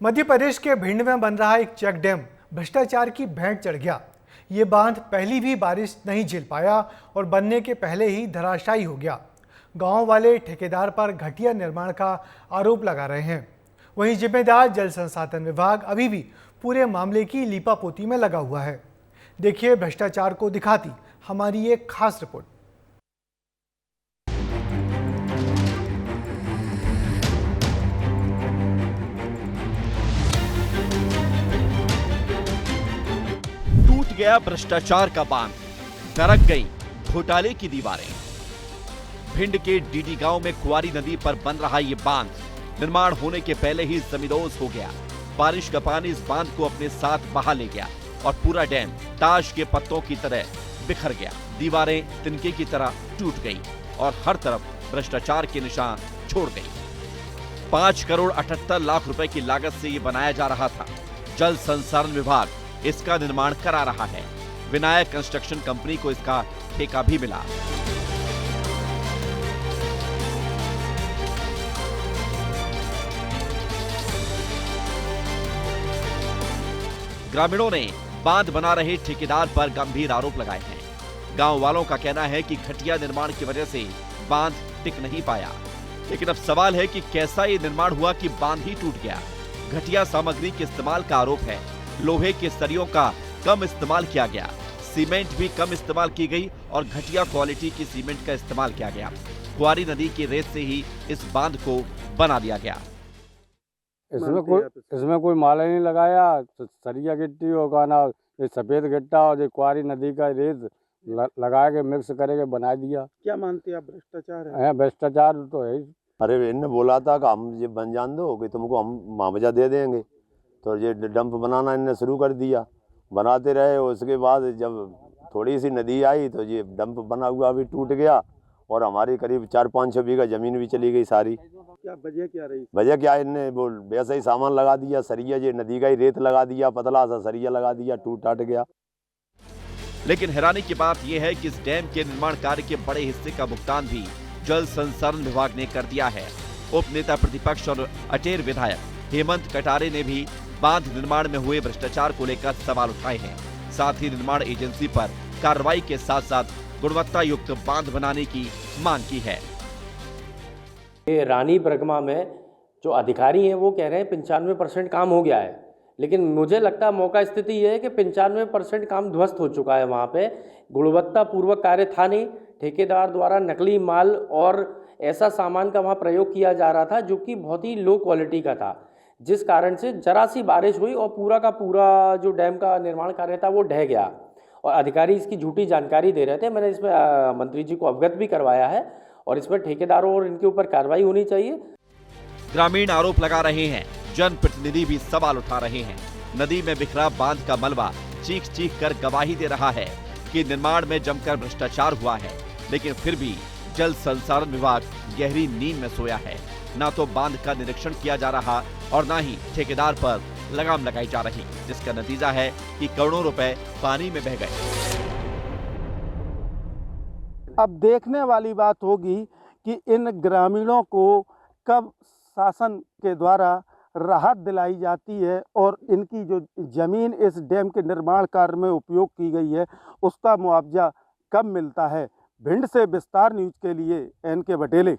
मध्य प्रदेश के भिंड में बन रहा एक चेक डैम भ्रष्टाचार की भेंट चढ़ गया। ये बांध पहली भी बारिश नहीं झेल पाया और बनने के पहले ही धराशायी हो गया। गांव वाले ठेकेदार पर घटिया निर्माण का आरोप लगा रहे हैं। वहीं जिम्मेदार जल संसाधन विभाग अभी भी पूरे मामले की लीपापोती में लगा हुआ है। देखिए भ्रष्टाचार को दिखाती हमारी एक खास रिपोर्ट। टूट गया भ्रष्टाचार का बांध, दरक गई घोटाले की दीवारें। भिंड के डीडी गांव में कुआरी नदी पर बन रहा ये बांध निर्माण होने के पहले ही जमींदोज हो गया। बारिश का पानी इस बांध को अपने साथ बहा ले गया और पूरा डैम ताश के पत्तों की तरह बिखर गया। दीवारें तिनके की तरह टूट गई और हर तरफ भ्रष्टाचार के निशान छोड़ गई। 5 करोड़ 78 लाख रुपए की लागत से ये बनाया जा रहा था। जल संसाधन विभाग इसका निर्माण करा रहा है। विनायक कंस्ट्रक्शन कंपनी को इसका ठेका भी मिला। ग्रामीणों ने बांध बना रहे ठेकेदार पर गंभीर आरोप लगाए हैं। गांव वालों का कहना है कि घटिया निर्माण की वजह से बांध टिक नहीं पाया। लेकिन अब सवाल है कि कैसा ये निर्माण हुआ कि बांध ही टूट गया। घटिया सामग्री के इस्तेमाल का आरोप है। लोहे के सरियों का कम इस्तेमाल किया गया, सीमेंट भी कम इस्तेमाल की गई और घटिया क्वालिटी की सीमेंट का इस्तेमाल किया गया। कुआरी नदी की रेत से ही इस बांध को बना दिया गया। इसमें कोई माला नहीं लगाया। सरिया गिट्टी होगा ना, ये सफेद गिट्टा और ये कुआरी नदी का रेत लगा के मिक्स करके बना दिया। क्या मानते हैं आप भ्रष्टाचार है? भ्रष्टाचार तो है। अरे इनने बोला था कि हम ये बन जान दो कि तुमको हम मुआवजा दे देंगे, तो ये डंप बनाना इनने शुरू कर दिया। बनाते रहे, उसके बाद जब थोड़ी सी नदी आई तो ये डंप बना हुआ भी टूट गया और हमारी करीब 400-500 बीघा जमीन भी चली गई सारी। क्या वजह क्या रही? वजह क्या, इनने वो वैसा ही सामान लगा दिया, सरिया ये नदी का ही रेत लगा दिया, पतला सा सरिया लगा दिया, टूट टाट गया। लेकिन हैरानी की बात यह है कि इस डैम के निर्माण कार्य के बड़े हिस्से का भुगतान भी जल संसाधन विभाग ने कर दिया है। उप नेता प्रतिपक्ष और अटेर विधायक हेमंत कटारे ने भी बांध निर्माण में हुए भ्रष्टाचार को लेकर सवाल उठाए हैं। साथ ही निर्माण एजेंसी पर कार्रवाई के साथ साथ गुणवत्ता युक्त बांध बनाने की मांग की है। रानी ब्रगमा में जो अधिकारी हैं वो कह रहे हैं 95% काम हो गया है, लेकिन मुझे लगता है मौका स्थिति ये है कि 95% काम ध्वस्त हो चुका है। वहाँ पे गुणवत्ता पूर्वक कार्य था नहीं। ठेकेदार द्वारा नकली माल और ऐसा सामान का वहाँ प्रयोग किया जा रहा था जो कि बहुत ही लो क्वालिटी का था, जिस कारण से जरा सी बारिश हुई और पूरा का पूरा जो डैम का निर्माण कार्य था वो ढह गया और अधिकारी इसकी झूठी जानकारी दे रहे थे। मैंने इसमें मंत्री जी को अवगत भी करवाया है और इसमें ठेकेदारों और इनके ऊपर कार्रवाई होनी चाहिए। ग्रामीण आरोप लगा रहे हैं, जनप्रतिनिधि भी सवाल उठा रहे हैं। नदी में बिखरा बांध का मलबा चीख चीख कर गवाही दे रहा है कि निर्माण में जमकर भ्रष्टाचार हुआ है, लेकिन फिर भी जल संसाधन विभाग गहरी नींद में सोया है। न तो बांध का निरीक्षण किया जा रहा और न ही ठेकेदार पर लगाम लगाई जा रही, जिसका नतीजा है कि करोड़ों रुपए पानी में बह गए। अब देखने वाली बात होगी कि इन ग्रामीणों को कब शासन के द्वारा राहत दिलाई जाती है और इनकी जो जमीन इस डैम के निर्माण कार्य में उपयोग की गई है उसका मुआवजा कब मिलता है। भिंड से विस्तार न्यूज के लिए NK बटेले।